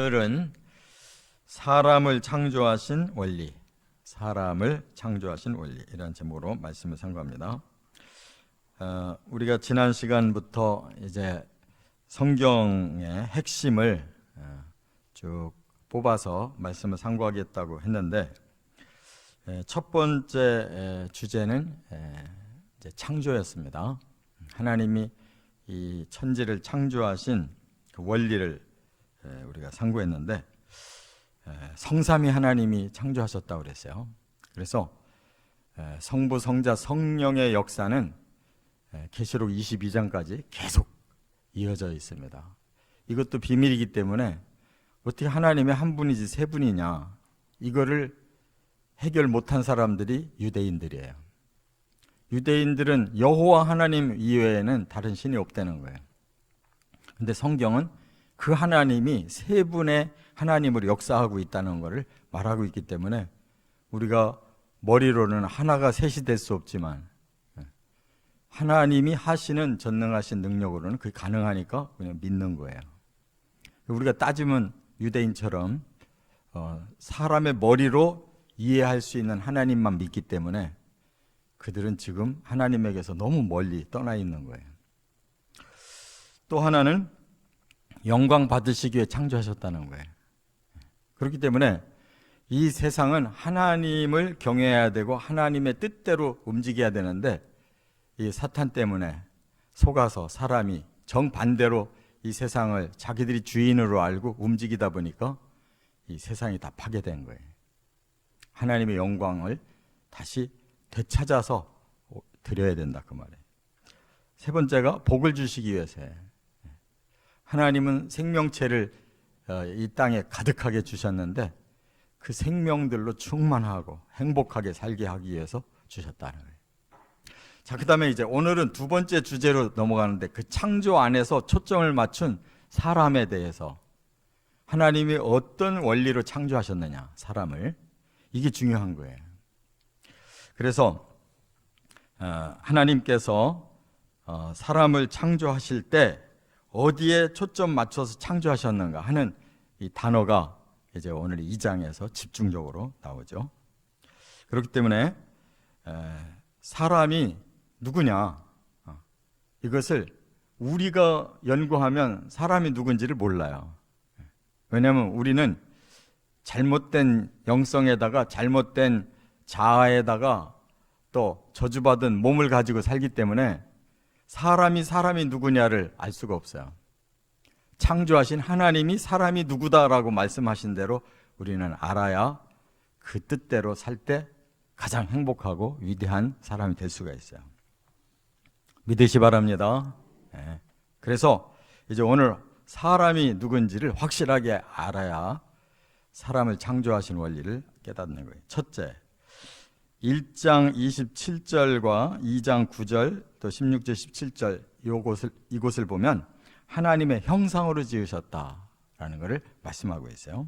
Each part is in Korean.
오늘은 사람을 창조하신 원리, 사람을 창조하신 원리 이라는 제목으로 말씀을 상고합니다. 우리가 지난 시간부터 이제 성경의 핵심을 쭉 뽑아서 말씀을 상고하겠다고 했는데, 첫 번째 주제는 이제 창조였습니다. 하나님이 이 천지를 창조하신 그 원리를 우리가 상고했는데, 성삼위 하나님이 창조하셨다고 그랬어요. 그래서 성부, 성자, 성령의 역사는 계시록 22장까지 계속 이어져 있습니다. 이것도 비밀이기 때문에 어떻게 하나님이 한 분이지 세 분이냐, 이거를 해결 못한 사람들이 유대인들이에요. 유대인들은 여호와 하나님 이외에는 다른 신이 없다는 거예요. 근데 성경은 그 하나님이 세 분의 하나님으로 역사하고 있다는 것을 말하고 있기 때문에 우리가 머리로는 하나가 셋이 될 수 없지만 하나님이 하시는 전능하신 능력으로는 그게 가능하니까 그냥 믿는 거예요. 우리가 따지면 유대인처럼 사람의 머리로 이해할 수 있는 하나님만 믿기 때문에 그들은 지금 하나님에게서 너무 멀리 떠나 있는 거예요. 또 하나는 영광 받으시기 위해 창조하셨다는 거예요. 그렇기 때문에 이 세상은 하나님을 경외해야 되고 하나님의 뜻대로 움직여야 되는데, 이 사탄 때문에 속아서 사람이 정반대로 이 세상을 자기들이 주인으로 알고 움직이다 보니까 이 세상이 다 파괴된 거예요. 하나님의 영광을 다시 되찾아서 드려야 된다, 그 말이에요. 세 번째가 복을 주시기 위해서예요. 하나님은 생명체를 이 땅에 가득하게 주셨는데 그 생명들로 충만하고 행복하게 살게 하기 위해서 주셨다는 거예요. 자, 그 다음에 이제 오늘은 두 번째 주제로 넘어가는데, 그 창조 안에서 초점을 맞춘 사람에 대해서 하나님이 어떤 원리로 창조하셨느냐, 사람을, 이게 중요한 거예요. 그래서 하나님께서 사람을 창조하실 때 어디에 초점 맞춰서 창조하셨는가 하는 이 단어가 이제 오늘 2장에서 집중적으로 나오죠. 그렇기 때문에 사람이 누구냐, 이것을 우리가 연구하면 사람이 누군지를 몰라요. 왜냐하면 우리는 잘못된 영성에다가 잘못된 자아에다가 또 저주받은 몸을 가지고 살기 때문에 사람이 누구냐를 알 수가 없어요. 창조하신 하나님이 사람이 누구다라고 말씀하신 대로 우리는 알아야 그 뜻대로 살 때 가장 행복하고 위대한 사람이 될 수가 있어요. 믿으시 바랍니다. 그래서 이제 오늘 사람이 누군지를 확실하게 알아야 사람을 창조하신 원리를 깨닫는 거예요. 첫째, 1장 27절과 2장 9절 또 16절 17절 이곳을 보면 하나님의 형상으로 지으셨다라는 것을 말씀하고 있어요.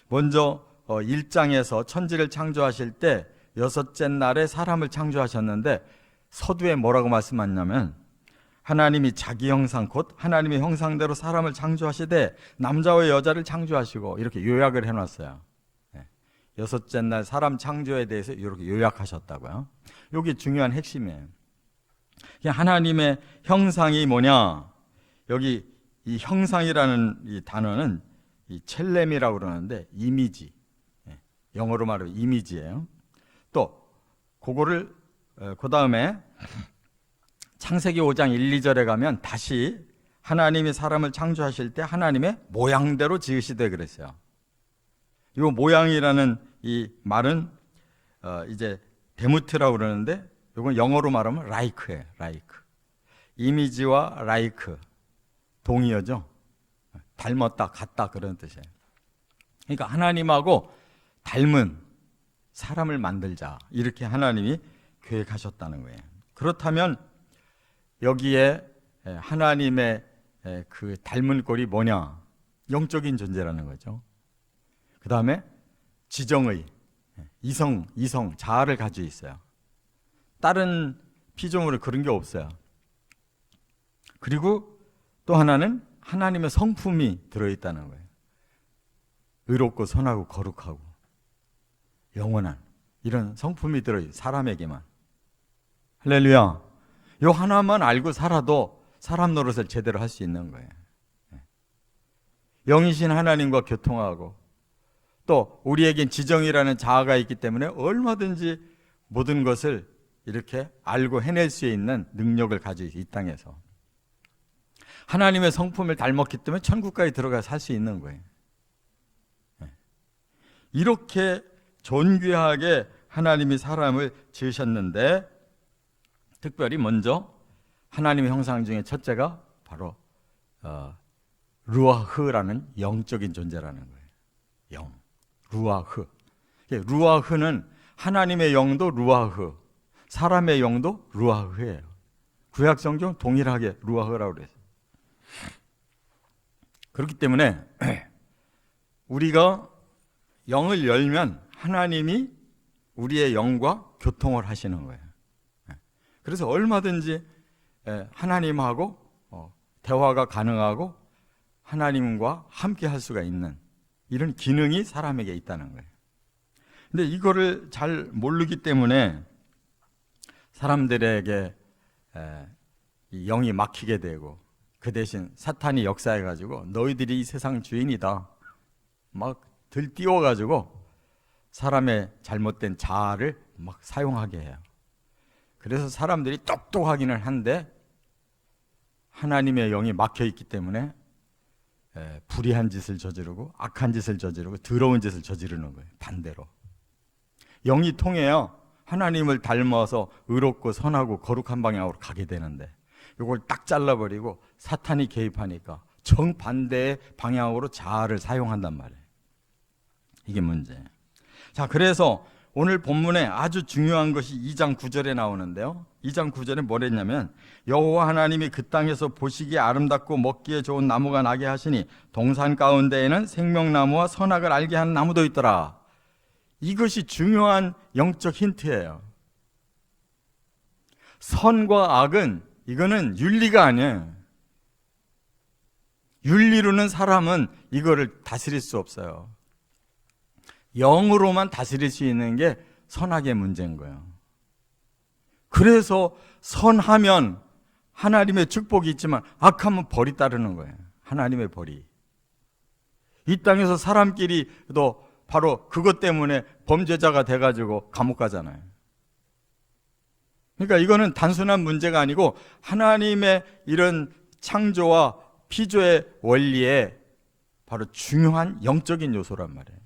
먼저 1장에서 천지를 창조하실 때 여섯째 날에 사람을 창조하셨는데, 서두에 뭐라고 말씀하냐면 하나님이 자기 형상 곧 하나님의 형상대로 사람을 창조하시되 남자와 여자를 창조하시고, 이렇게 요약을 해놨어요. 여섯째 날 사람 창조에 대해서 이렇게 요약하셨다고요. 이게 중요한 핵심이에요. 하나님의 형상이 뭐냐, 여기 이 형상이라는 이 단어는 이 첼렘이라고 그러는데 이미지, 영어로 말하면 이미지예요. 또 그거를 그 다음에 창세기 5장 1, 2절에 가면 다시 하나님이 사람을 창조하실 때 하나님의 모양대로 지으시되 그랬어요. 이 모양이라는 이 말은 이제 데무트라고 그러는데, 이건 영어로 말하면 like예요. like. 이미지와 like 동의어죠. 닮았다, 같다, 그런 뜻이에요. 그러니까 하나님하고 닮은 사람을 만들자, 이렇게 하나님이 계획하셨다는 거예요. 그렇다면 여기에 하나님의 그 닮은 꼴이 뭐냐? 영적인 존재라는 거죠. 그 다음에 지정의 이성, 자아를 가지고 있어요. 다른 피조물은 그런 게 없어요. 그리고 또 하나는 하나님의 성품이 들어있다는 거예요. 의롭고 선하고 거룩하고 영원한 이런 성품이 들어요. 사람에게만. 할렐루야. 요 하나만 알고 살아도 사람 노릇을 제대로 할 수 있는 거예요. 영이신 하나님과 교통하고 또 우리에겐 지정이라는 자아가 있기 때문에 얼마든지 모든 것을 이렇게 알고 해낼 수 있는 능력을 가지고 이 땅에서 하나님의 성품을 닮았기 때문에 천국까지 들어가 살 수 있는 거예요. 이렇게 존귀하게 하나님이 사람을 지으셨는데 특별히 먼저 하나님의 형상 중에 첫째가 바로 루아흐라는 영적인 존재라는 거예요. 영, 루아흐. 루아흐는 하나님의 영도 루아흐, 사람의 영도 루아흐예요. 구약 성경 동일하게 루아흐라고 그래요. 그렇기 때문에 우리가 영을 열면 하나님이 우리의 영과 교통을 하시는 거예요. 그래서 얼마든지 하나님하고 대화가 가능하고 하나님과 함께 할 수가 있는 이런 기능이 사람에게 있다는 거예요. 근데 이거를 잘 모르기 때문에 사람들에게 이 영이 막히게 되고 그 대신 사탄이 역사해가지고 너희들이 이 세상 주인이다 막 들띄워가지고 사람의 잘못된 자아를 막 사용하게 해요. 그래서 사람들이 똑똑하기는 한데 하나님의 영이 막혀있기 때문에 불의한 짓을 저지르고 악한 짓을 저지르고 더러운 짓을 저지르는 거예요. 반대로 영이 통해야 하나님을 닮아서 의롭고 선하고 거룩한 방향으로 가게 되는데 이걸 딱 잘라버리고 사탄이 개입하니까 정반대의 방향으로 자아를 사용한단 말이에요. 이게 문제예요. 자, 그래서 오늘 본문에 아주 중요한 것이 2장 9절에 나오는데요. 2장 9절에 뭐랬냐면 여호와 하나님이 그 땅에서 보시기에 아름답고 먹기에 좋은 나무가 나게 하시니 동산 가운데에는 생명나무와 선악을 알게 하는 나무도 있더라. 이것이 중요한 영적 힌트예요. 선과 악은 이거는 윤리가 아니에요. 윤리로는 사람은 이거를 다스릴 수 없어요. 영으로만 다스릴 수 있는 게 선악의 문제인 거예요. 그래서 선하면 하나님의 축복이 있지만 악하면 벌이 따르는 거예요. 하나님의 벌이. 이 땅에서 사람끼리도 바로 그것 때문에 범죄자가 돼가지고 감옥 가잖아요. 그러니까 이거는 단순한 문제가 아니고 하나님의 이런 창조와 피조의 원리에 바로 중요한 영적인 요소란 말이에요.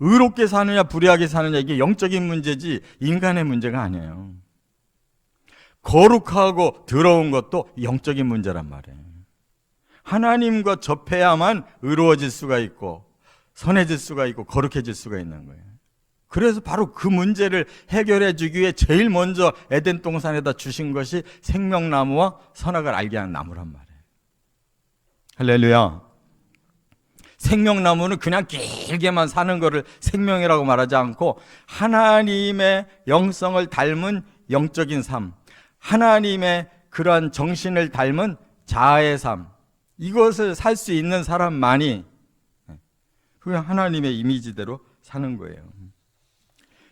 의롭게 사느냐 불의하게 사느냐 이게 영적인 문제지 인간의 문제가 아니에요. 거룩하고 더러운 것도 영적인 문제란 말이에요. 하나님과 접해야만 의로워질 수가 있고 선해질 수가 있고 거룩해질 수가 있는 거예요. 그래서 바로 그 문제를 해결해 주기 위해 제일 먼저 에덴 동산에다 주신 것이 생명나무와 선악을 알게 하는 나무란 말이에요. 할렐루야. 생명나무는 그냥 길게만 사는 것을 생명이라고 말하지 않고 하나님의 영성을 닮은 영적인 삶, 하나님의 그러한 정신을 닮은 자아의 삶, 이것을 살 수 있는 사람만이 그냥 하나님의 이미지대로 사는 거예요.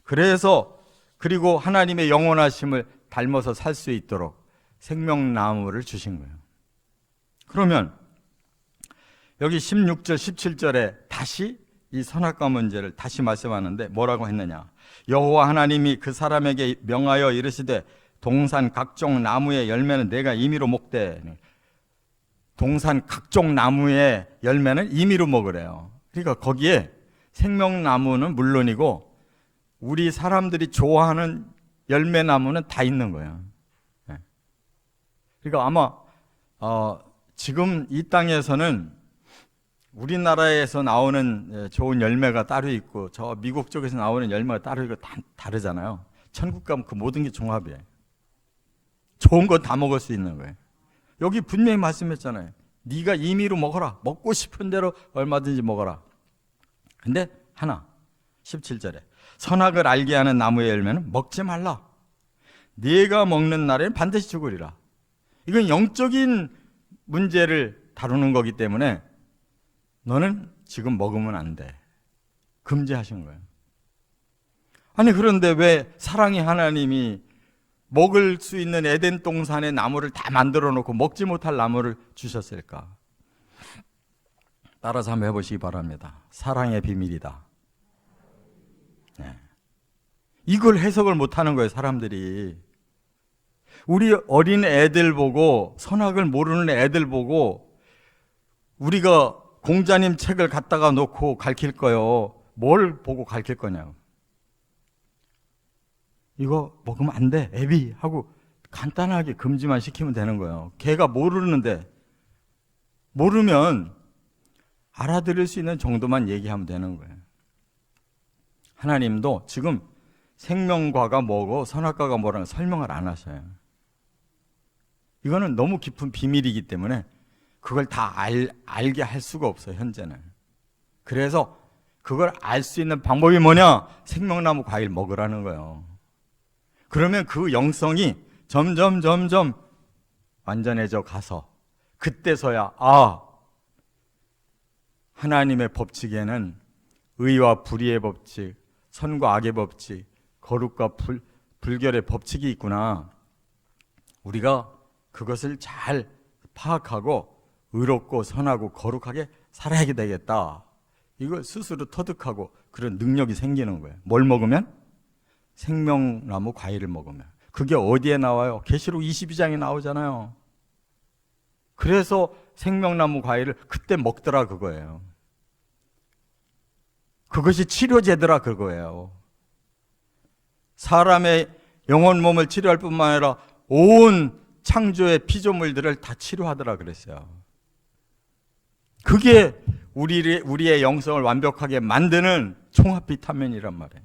그래서 그리고 하나님의 영원하심을 닮아서 살 수 있도록 생명나무를 주신 거예요. 그러면 여기 16절, 17절에 다시 이 선악과 문제를 다시 말씀하는데 뭐라고 했느냐? 여호와 하나님이 그 사람에게 명하여 이르시되 동산 각종 나무의 열매는 내가 임의로 먹되. 동산 각종 나무의 열매는 임의로 먹으래요. 그러니까 거기에 생명나무는 물론이고 우리 사람들이 좋아하는 열매나무는 다 있는 거예요. 그러니까 아마 지금 이 땅에서는 우리나라에서 나오는 좋은 열매가 따로 있고 저 미국 쪽에서 나오는 열매가 따로 있고 다 다르잖아요. 천국 가면 그 모든 게 종합이에요. 좋은 건 다 먹을 수 있는 거예요. 여기 분명히 말씀했잖아요. 네가 임의로 먹어라. 먹고 싶은 대로 얼마든지 먹어라. 근데 하나 17절에 선악을 알게 하는 나무의 열매는 먹지 말라. 네가 먹는 날에는 반드시 죽으리라. 이건 영적인 문제를 다루는 거기 때문에 너는 지금 먹으면 안 돼. 금지하신 거예요. 아니 그런데 왜 사랑의 하나님이 먹을 수 있는 에덴 동산의 나무를 다 만들어 놓고 먹지 못할 나무를 주셨을까? 따라서 한번 해보시기 바랍니다. 사랑의 비밀이다. 네. 이걸 해석을 못하는 거예요, 사람들이. 우리 어린 애들 보고, 선악을 모르는 애들 보고 우리가 공자님 책을 갖다가 놓고 가르칠 거요. 뭘 보고 가르칠 거냐고. 이거 먹으면 안 돼, 애비 하고 간단하게 금지만 시키면 되는 거예요. 걔가 모르는데, 모르면 알아들을 수 있는 정도만 얘기하면 되는 거예요. 하나님도 지금 생명과가 뭐고 선악과가 뭐라는 설명을 안 하셔요. 이거는 너무 깊은 비밀이기 때문에 그걸 다 알게 할 수가 없어요, 현재는. 그래서 그걸 알 수 있는 방법이 뭐냐? 생명나무 과일 먹으라는 거예요. 그러면 그 영성이 점점 완전해져 가서 그때서야 하나님의 법칙에는 의와 불의의 법칙, 선과 악의 법칙, 거룩과 불결의 법칙이 있구나. 우리가 그것을 잘 파악하고 의롭고 선하고 거룩하게 살아야 되겠다. 이걸 스스로 터득하고 그런 능력이 생기는 거예요. 뭘 먹으면? 생명나무 과일을 먹으면. 그게 어디에 나와요? 계시록 22장에 나오잖아요. 그래서 생명나무 과일을 그때 먹더라 그거예요. 그것이 치료제더라 그거예요. 사람의 영혼 몸을 치료할 뿐만 아니라 온 창조의 피조물들을 다 치료하더라 그랬어요. 그게 우리의 영성을 완벽하게 만드는 종합 비타민이란 말이에요.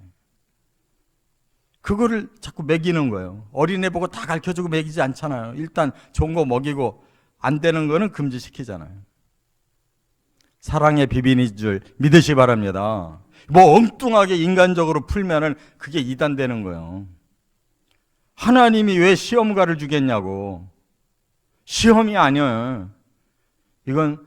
그거를 자꾸 먹이는 거예요. 어린애 보고 다 가르쳐주고 먹이지 않잖아요. 일단 좋은 거 먹이고 안 되는 거는 금지시키잖아요. 사랑의 비밀인 줄 믿으시 바랍니다. 뭐 엉뚱하게 인간적으로 풀면은 그게 이단되는 거예요. 하나님이 왜 시험가를 주겠냐고. 시험이 아니에요. 이건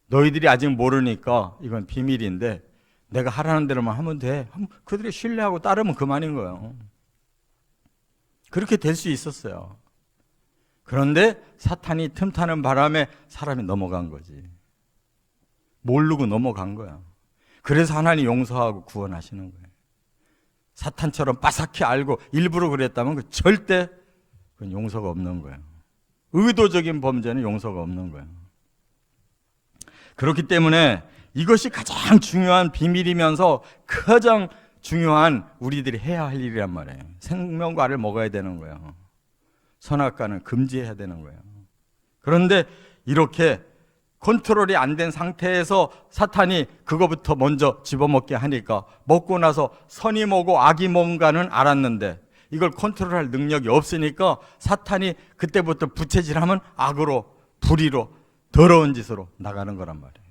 너희들이 아직 모르니까 이건 비밀인데 내가 하라는 대로만 하면 돼. 그들이 신뢰하고 따르면 그만인 거예요. 그렇게 될 수 있었어요. 그런데 사탄이 틈타는 바람에 사람이 넘어간 거지. 모르고 넘어간 거야. 그래서 하나님 용서하고 구원하시는 거예요. 사탄처럼 빠삭히 알고 일부러 그랬다면 그 절대 그건 용서가 없는 거예요. 의도적인 범죄는 용서가 없는 거예요. 그렇기 때문에 이것이 가장 중요한 비밀이면서 가장 중요한 우리들이 해야 할 일이란 말이에요. 생명과를 먹어야 되는 거예요. 선악과는 금지해야 되는 거예요. 그런데 이렇게 컨트롤이 안 된 상태에서 사탄이 그거부터 먼저 집어먹게 하니까 먹고 나서 선이 뭐고 악이 뭔가는 알았는데 이걸 컨트롤할 능력이 없으니까 사탄이 그때부터 부채질하면 악으로 불의로 더러운 짓으로 나가는 거란 말이에요.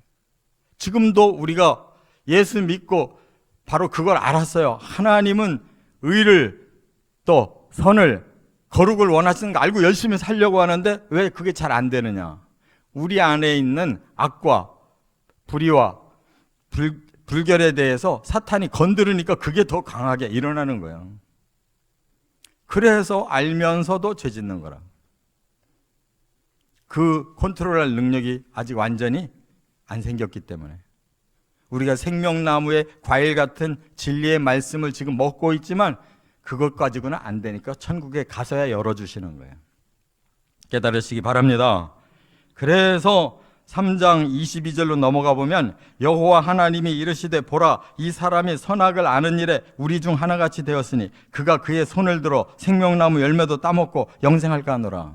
지금도 우리가 예수 믿고 바로 그걸 알았어요. 하나님은 의를 또 선을 거룩을 원하시는 거 알고 열심히 살려고 하는데 왜 그게 잘 안 되느냐? 우리 안에 있는 악과 불의와 불결에 대해서 사탄이 건드리니까 그게 더 강하게 일어나는 거예요. 그래서 알면서도 죄 짓는 거라. 그 컨트롤할 능력이 아직 완전히 안 생겼기 때문에 우리가 생명나무의 과일 같은 진리의 말씀을 지금 먹고 있지만 그것 가지고는 안 되니까 천국에 가서야 열어주시는 거예요. 깨달으시기 바랍니다. 그래서 3장 22절로 넘어가 보면 여호와 하나님이 이르시되 보라 이 사람이 선악을 아는 일에 우리 중 하나같이 되었으니 그가 그의 손을 들어 생명나무 열매도 따먹고 영생할까 하노라.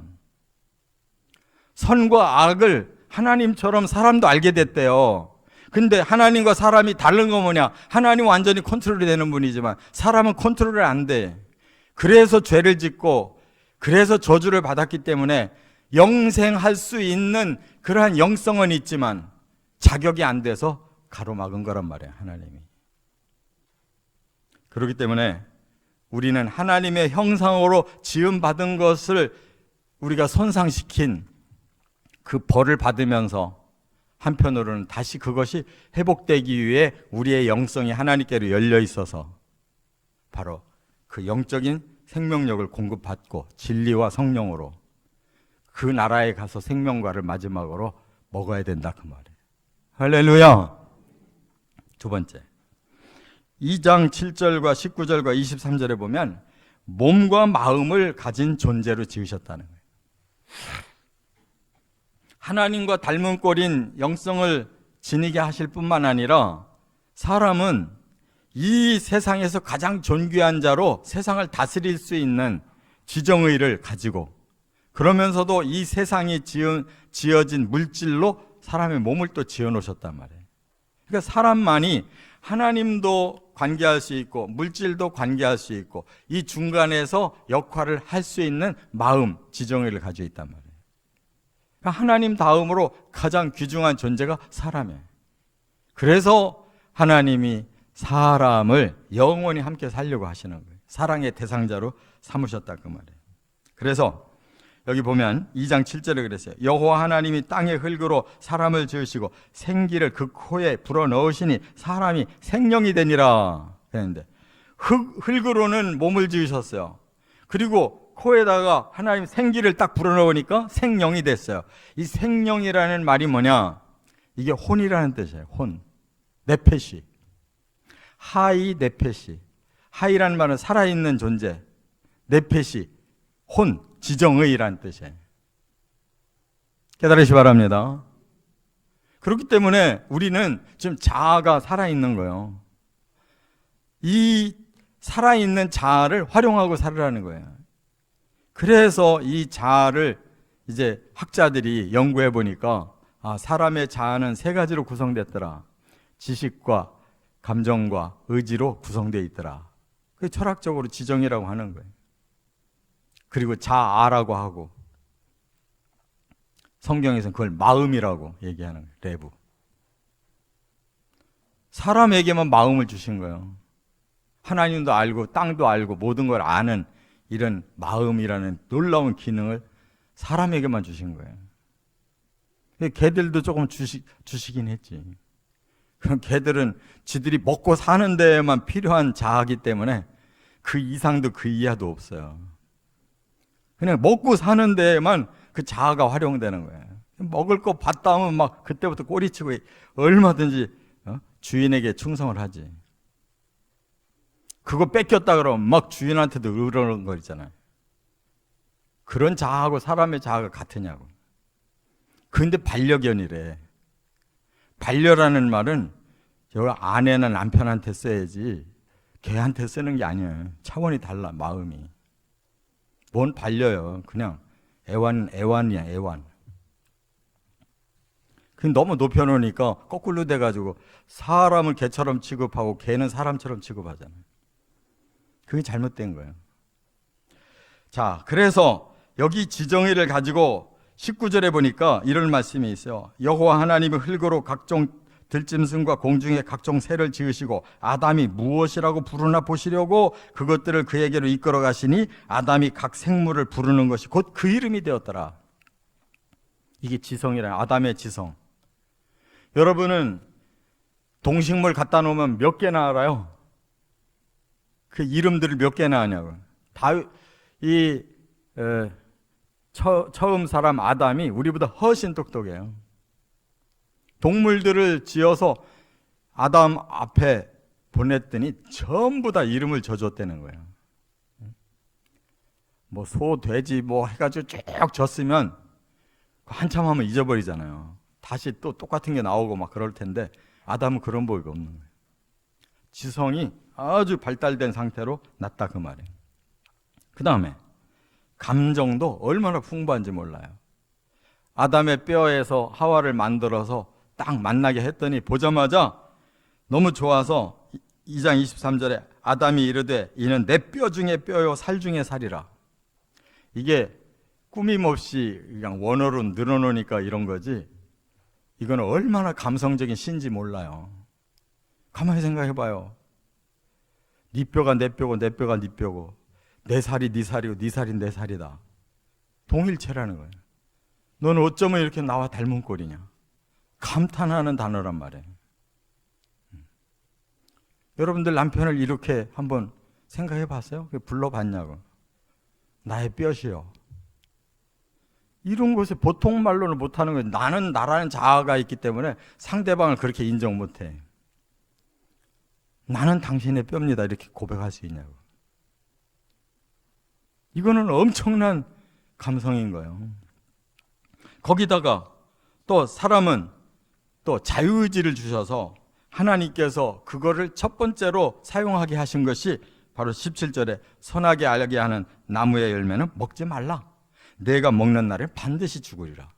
선과 악을 하나님처럼 사람도 알게 됐대요. 근데 하나님과 사람이 다른 거 뭐냐? 하나님은 완전히 컨트롤이 되는 분이지만 사람은 컨트롤이 안 돼. 그래서 죄를 짓고 그래서 저주를 받았기 때문에 영생할 수 있는 그러한 영성은 있지만 자격이 안 돼서 가로막은 거란 말이에요, 하나님이. 그렇기 때문에 우리는 하나님의 형상으로 지음받은 것을 우리가 손상시킨 그 벌을 받으면서 한편으로는 다시 그것이 회복되기 위해 우리의 영성이 하나님께로 열려 있어서 바로 그 영적인 생명력을 공급받고 진리와 성령으로 그 나라에 가서 생명과를 마지막으로 먹어야 된다 그 말이에요. 할렐루야. 두 번째, 2장 7절과 19절과 23절에 보면 몸과 마음을 가진 존재로 지으셨다는 거예요. 하나님과 닮은 꼴인 영성을 지니게 하실 뿐만 아니라 사람은 이 세상에서 가장 존귀한 자로 세상을 다스릴 수 있는 지정의를 가지고 그러면서도 이 세상이 지어진 물질로 사람의 몸을 또 지어 놓으셨단 말이에요. 그러니까 사람만이 하나님도 관계할 수 있고 물질도 관계할 수 있고 이 중간에서 역할을 할 수 있는 마음, 지정의를 가지고 있단 말이에요. 그러니까 하나님 다음으로 가장 귀중한 존재가 사람이에요. 그래서 하나님이 사람을 영원히 함께 살려고 하시는 거예요. 사랑의 대상자로 삼으셨다 그 말이에요. 그래서 여기 보면 2장 7절에 그랬어요. 여호와 하나님이 땅의 흙으로 사람을 지으시고 생기를 그 코에 불어넣으시니 사람이 생명이 되니라 그랬는데 흙으로는 몸을 지으셨어요. 그리고 코에다가 하나님 생기를 딱 불어넣으니까 생명이 됐어요. 이 생명이라는 말이 뭐냐? 이게 혼이라는 뜻이에요. 혼, 네페시, 하이 네페시. 하이라는 말은 살아있는 존재, 네페시, 혼, 지정의라는 뜻이에요. 깨달으시 바랍니다. 그렇기 때문에 우리는 지금 자아가 살아있는 거예요. 이 살아있는 자아를 활용하고 살으라는 거예요. 그래서 이 자아를 이제 학자들이 연구해 보니까 사람의 자아는 세 가지로 구성됐더라. 지식과 감정과 의지로 구성되어 있더라. 그게 철학적으로 지정이라고 하는 거예요. 그리고 자아라고 하고 성경에서는 그걸 마음이라고 얘기하는 거예요. 레부. 사람에게만 마음을 주신 거예요. 하나님도 알고 땅도 알고 모든 걸 아는 이런 마음이라는 놀라운 기능을 사람에게만 주신 거예요. 개들도 조금 주시긴 했지. 그럼 개들은 지들이 먹고 사는 데에만 필요한 자아이기 때문에 그 이상도 그 이하도 없어요. 그냥 먹고 사는 데에만 그 자아가 활용되는 거예요. 먹을 거 봤다 하면 막 그때부터 꼬리치고 얼마든지 주인에게 충성을 하지. 그거 뺏겼다 그러면 막 주인한테도 그러는 거 있잖아요. 그런 자아하고 사람의 자아가 같으냐고. 그런데 반려견이래. 반려라는 말은 저 아내나 남편한테 써야지 걔한테 쓰는 게 아니에요. 차원이 달라, 마음이. 뭔 반려요. 그냥 애완이야, 애완. 그 너무 높여놓으니까 거꾸로 돼가지고 사람을 개처럼 취급하고 개는 사람처럼 취급하잖아요. 그게 잘못된 거예요. 자, 그래서 여기 지정의를 가지고 19절에 보니까 이런 말씀이 있어요. 여호와 하나님이 흙으로 각종 들짐승과 공중의 각종 새를 지으시고 아담이 무엇이라고 부르나 보시려고 그것들을 그에게로 이끌어 가시니 아담이 각 생물을 부르는 것이 곧 그 이름이 되었더라. 이게 지성이라, 아담의 지성. 여러분은 동식물 갖다 놓으면 몇 개나 알아요? 그 이름들을 몇 개나 아냐고. 처음 사람 아담이 우리보다 훨씬 똑똑해요. 동물들을 지어서 아담 앞에 보냈더니 전부 다 이름을 져줬다는 거예요. 뭐 소, 돼지 뭐 해가지고 쭉 졌으면 한참 하면 잊어버리잖아요. 다시 또 똑같은 게 나오고 막 그럴 텐데 아담은 그런 법이 없는 거예요. 지성이 아주 발달된 상태로 났다 그 말이에요. 그 다음에 감정도 얼마나 풍부한지 몰라요. 아담의 뼈에서 하와를 만들어서 딱 만나게 했더니 보자마자 너무 좋아서 2장 23절에 아담이 이르되 이는 내 뼈 중에 뼈요 살 중에 살이라. 이게 꾸밈없이 그냥 원어로 늘어놓으니까 이런 거지 이거는 얼마나 감성적인 시인지 몰라요. 가만히 생각해봐요. 네 뼈가 내 뼈고 내 뼈가 네 뼈고 내 살이 네 살이고 네 살이 내 살이다. 동일체라는 거예요. 너는 어쩌면 이렇게 나와 닮은 꼴이냐. 감탄하는 단어란 말이에요. 여러분들 남편을 이렇게 한번 생각해 봤어요? 불러봤냐고. 나의 뼈시여. 이런 것을 보통 말로는 못하는 거예요. 나는 나라는 자아가 있기 때문에 상대방을 그렇게 인정 못해. 나는 당신의 뼈입니다. 이렇게 고백할 수 있냐고. 이거는 엄청난 감성인 거예요. 거기다가 또 사람은 또 자유의지를 주셔서 하나님께서 그거를 첫 번째로 사용하게 하신 것이 바로 17절에 선하게 알게 하는 나무의 열매는 먹지 말라. 내가 먹는 날에 반드시 죽으리라.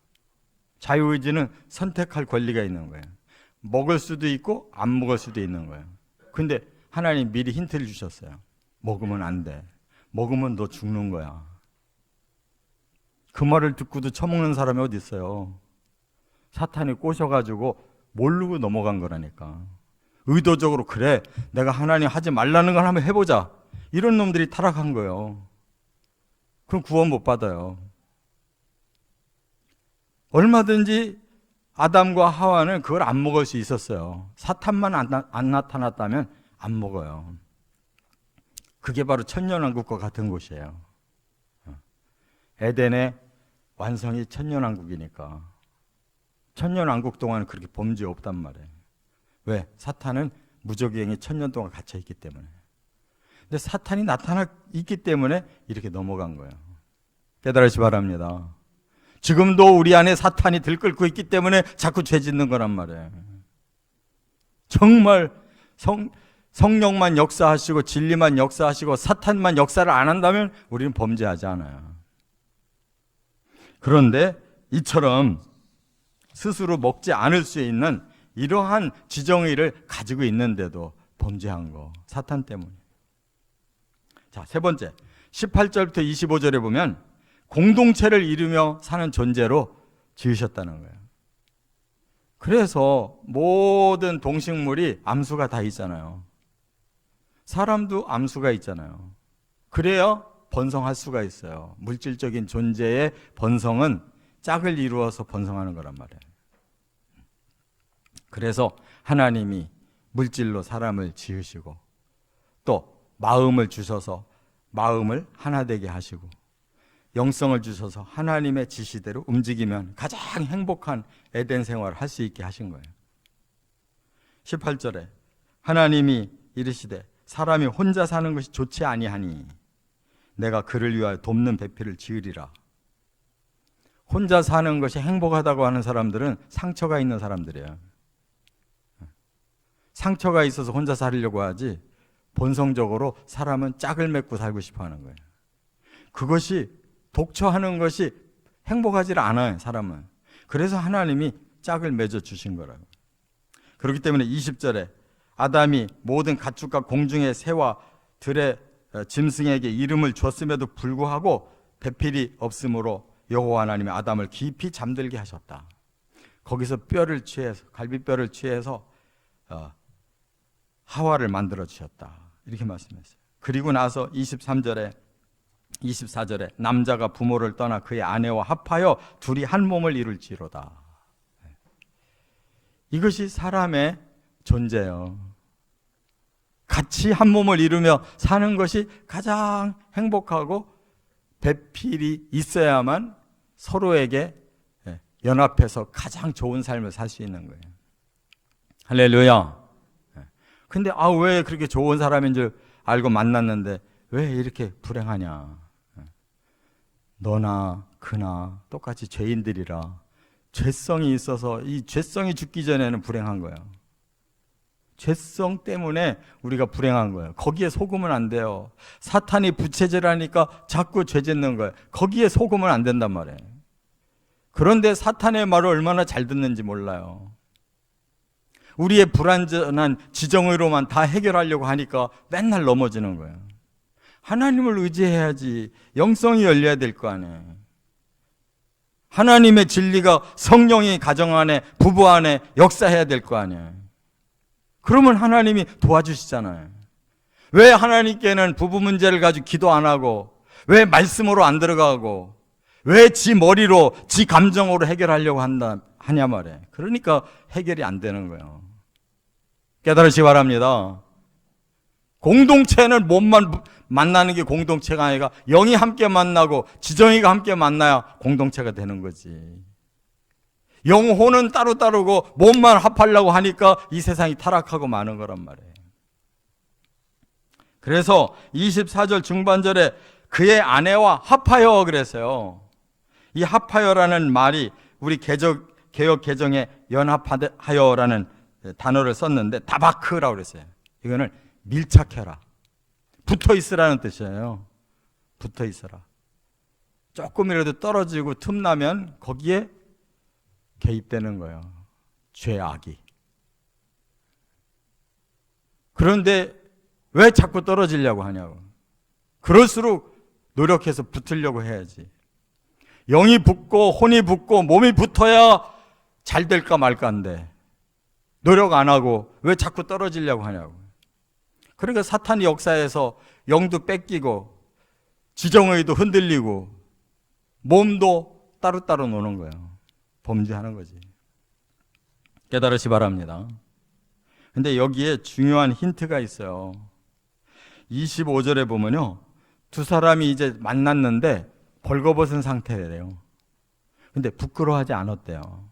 자유의지는 선택할 권리가 있는 거예요. 먹을 수도 있고 안 먹을 수도 있는 거예요. 근데 하나님 미리 힌트를 주셨어요. 먹으면 안 돼. 먹으면 너 죽는 거야. 그 말을 듣고도 처먹는 사람이 어디 있어요? 사탄이 꼬셔가지고 모르고 넘어간 거라니까. 의도적으로 그래 내가 하나님 하지 말라는 걸 한번 해보자. 이런 놈들이 타락한 거예요. 그럼 구원 못 받아요. 얼마든지 아담과 하와는 그걸 안 먹을 수 있었어요. 사탄만 안 나타났다면 안 먹어요. 그게 바로 천년왕국과 같은 곳이에요. 에덴의 완성이 천년왕국이니까. 천년왕국 동안 그렇게 범죄 없단 말이에요. 왜? 사탄은 무적행이 천년 동안 갇혀있기 때문에. 근데 사탄이 나타나 있기 때문에 이렇게 넘어간 거예요. 깨달으시 바랍니다. 지금도 우리 안에 사탄이 들끓고 있기 때문에 자꾸 죄 짓는 거란 말이에요. 정말 성령만 역사하시고 진리만 역사하시고 사탄만 역사를 안 한다면 우리는 범죄하지 않아요. 그런데 이처럼 스스로 먹지 않을 수 있는 이러한 지정의를 가지고 있는데도 범죄한 거 사탄 때문에. 자, 세 번째 18절부터 25절에 보면 공동체를 이루며 사는 존재로 지으셨다는 거예요. 그래서 모든 동식물이 암수가 다 있잖아요. 사람도 암수가 있잖아요. 그래야 번성할 수가 있어요. 물질적인 존재의 번성은 짝을 이루어서 번성하는 거란 말이에요. 그래서 하나님이 물질로 사람을 지으시고 또 마음을 주셔서 마음을 하나 되게 하시고 영성을 주셔서 하나님의 지시대로 움직이면 가장 행복한 에덴 생활을 할 수 있게 하신 거예요. 18절에 하나님이 이르시되 사람이 혼자 사는 것이 좋지 아니하니 내가 그를 위하여 돕는 배필을 지으리라. 혼자 사는 것이 행복하다고 하는 사람들은 상처가 있는 사람들이에요. 상처가 있어서 혼자 살려고 하지 본성적으로 사람은 짝을 맺고 살고 싶어 하는 거예요. 그것이 독처하는 것이 행복하지 않아요, 사람은. 그래서 하나님이 짝을 맺어 주신 거라고. 그렇기 때문에 20절에 아담이 모든 가축과 공중의 새와 들의 짐승에게 이름을 줬음에도 불구하고 배필이 없으므로 여호와 하나님이 아담을 깊이 잠들게 하셨다. 거기서 뼈를 취해서 갈비뼈를 취해서 하와를 만들어 주셨다. 이렇게 말씀했어요. 그리고 나서 23절에 24절에 남자가 부모를 떠나 그의 아내와 합하여 둘이 한 몸을 이룰지로다. 이것이 사람의 존재예요. 같이 한 몸을 이루며 사는 것이 가장 행복하고 배필이 있어야만 서로에게 연합해서 가장 좋은 삶을 살 수 있는 거예요. 할렐루야. 근데 왜 그렇게 좋은 사람인 줄 알고 만났는데 왜 이렇게 불행하냐? 너나 그나 똑같이 죄인들이라 죄성이 있어서 이 죄성이 죽기 전에는 불행한 거예요. 죄성 때문에 우리가 불행한 거예요. 거기에 속으면 안 돼요. 사탄이 부채질하니까 자꾸 죄 짓는 거예요. 거기에 속으면 안 된단 말이에요. 그런데 사탄의 말을 얼마나 잘 듣는지 몰라요. 우리의 불완전한 지정의로만 다 해결하려고 하니까 맨날 넘어지는 거예요. 하나님을 의지해야지. 영성이 열려야 될 거 아니에요. 하나님의 진리가 성령이 가정 안에 부부 안에 역사해야 될 거 아니에요. 그러면 하나님이 도와주시잖아요. 왜 하나님께는 부부 문제를 가지고 기도 안 하고, 왜 말씀으로 안 들어가고, 왜 지 머리로 지 감정으로 해결하려고 하냐 말이에요. 그러니까 해결이 안 되는 거예요. 깨달으시기 바랍니다. 공동체는 몸만 만나는 게 공동체가 아니라 영이 함께 만나고 지정이가 함께 만나야 공동체가 되는 거지. 영혼은 따로따로고 몸만 합하려고 하니까 이 세상이 타락하고 마는 거란 말이에요. 그래서 24절 중반절에 그의 아내와 합하여 그랬어요. 이 합하여라는 말이 우리 개역 개정에 연합하여라는 단어를 썼는데 다바크라고 그랬어요. 이거는 밀착해라. 붙어 있으라는 뜻이에요. 붙어 있어라. 조금이라도 떨어지고 틈나면 거기에 개입되는 거예요. 죄악이. 그런데 왜 자꾸 떨어지려고 하냐고. 그럴수록 노력해서 붙으려고 해야지. 영이 붙고 혼이 붙고 몸이 붙어야 잘 될까 말까인데 노력 안 하고 왜 자꾸 떨어지려고 하냐고. 그러니까 사탄이 역사에서 영도 뺏기고 지정의도 흔들리고 몸도 따로따로 노는 거예요. 범죄하는 거지. 깨달으시 바랍니다. 근데 여기에 중요한 힌트가 있어요. 25절에 보면요, 두 사람이 이제 만났는데 벌거벗은 상태래요. 근데 부끄러워하지 않았대요.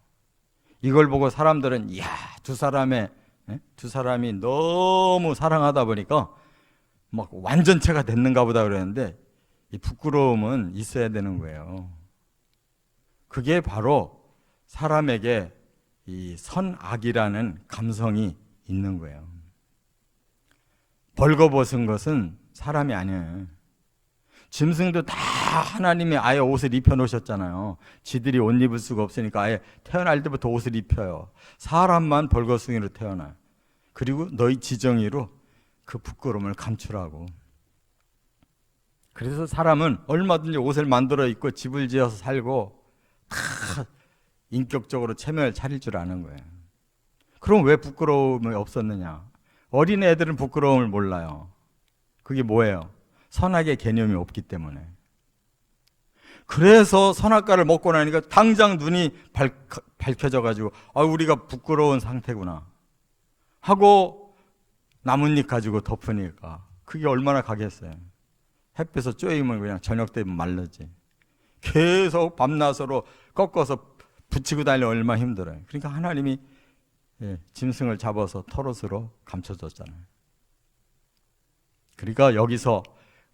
이걸 보고 사람들은 이야, 두 사람이 너무 사랑하다 보니까 막 완전체가 됐는가 보다 그랬는데 이 부끄러움은 있어야 되는 거예요. 그게 바로 사람에게 이 선악이라는 감성이 있는 거예요. 벌거벗은 것은 사람이 아니에요. 짐승도 다 하나님이 아예 옷을 입혀 놓으셨잖아요. 지들이 옷 입을 수가 없으니까 아예 태어날 때부터 옷을 입혀요. 사람만 벌거숭이로 태어나요. 그리고 너희 지정의로 그 부끄러움을 감추라고. 그래서 사람은 얼마든지 옷을 만들어 입고 집을 지어서 살고 다 인격적으로 체면을 차릴 줄 아는 거예요. 그럼 왜 부끄러움이 없었느냐? 어린 애들은 부끄러움을 몰라요. 그게 뭐예요? 선악의 개념이 없기 때문에. 그래서 선악과를 먹고 나니까 당장 눈이 밝혀져가지고 우리가 부끄러운 상태구나 하고 나뭇잎 가지고 덮으니까 그게 얼마나 가겠어요. 햇볕에 쪼이면 그냥 저녁 되면 말르지. 계속 밤낮으로 꺾어서 붙이고 다니면 얼마나 힘들어요. 그러니까 하나님이 짐승을 잡아서 털옷으로 감춰줬잖아요. 그러니까 여기서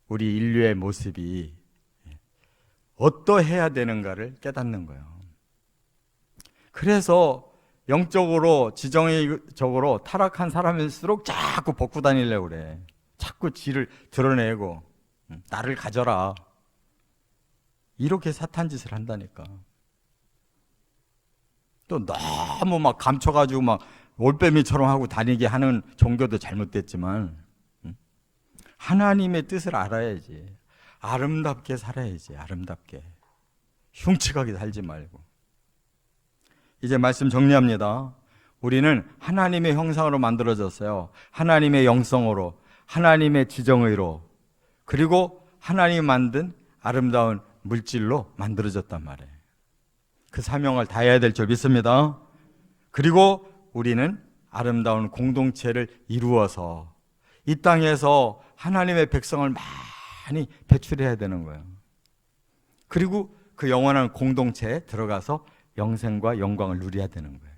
우리 인류의 모습이 어떠해야 되는가를 깨닫는 거예요. 그래서 영적으로 지정의적으로 타락한 사람일수록 자꾸 벗고 다니려고 그래. 자꾸 지를 드러내고 나를 가져라. 이렇게 사탄 짓을 한다니까. 또 너무 막 감춰가지고 막 올빼미처럼 하고 다니게 하는 종교도 잘못됐지만 하나님의 뜻을 알아야지. 아름답게 살아야지. 아름답게. 흉측하게 살지 말고. 이제 말씀 정리합니다. 우리는 하나님의 형상으로 만들어졌어요. 하나님의 영성으로, 하나님의 지정의로, 그리고 하나님이 만든 아름다운 물질로 만들어졌단 말이에요. 그 사명을 다해야 될 줄 믿습니다. 그리고 우리는 아름다운 공동체를 이루어서 이 땅에서 하나님의 백성을 많이 배출해야 되는 거예요. 그리고 그 영원한 공동체에 들어가서 영생과 영광을 누려야 되는 거예요.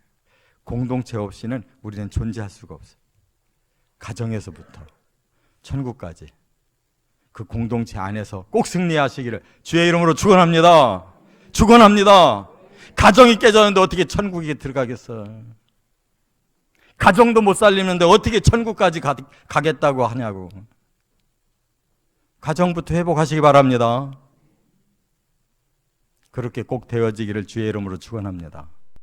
공동체 없이는 우리는 존재할 수가 없어요. 가정에서부터 천국까지 그 공동체 안에서 꼭 승리하시기를 주의 이름으로 축원합니다. 축원합니다. 가정이 깨졌는데 어떻게 천국에 들어가겠어? 가정도 못 살리는데 어떻게 천국까지 가겠다고 하냐고. 가정부터 회복하시기 바랍니다. 그렇게 꼭 되어지기를 주의 이름으로 축원합니다.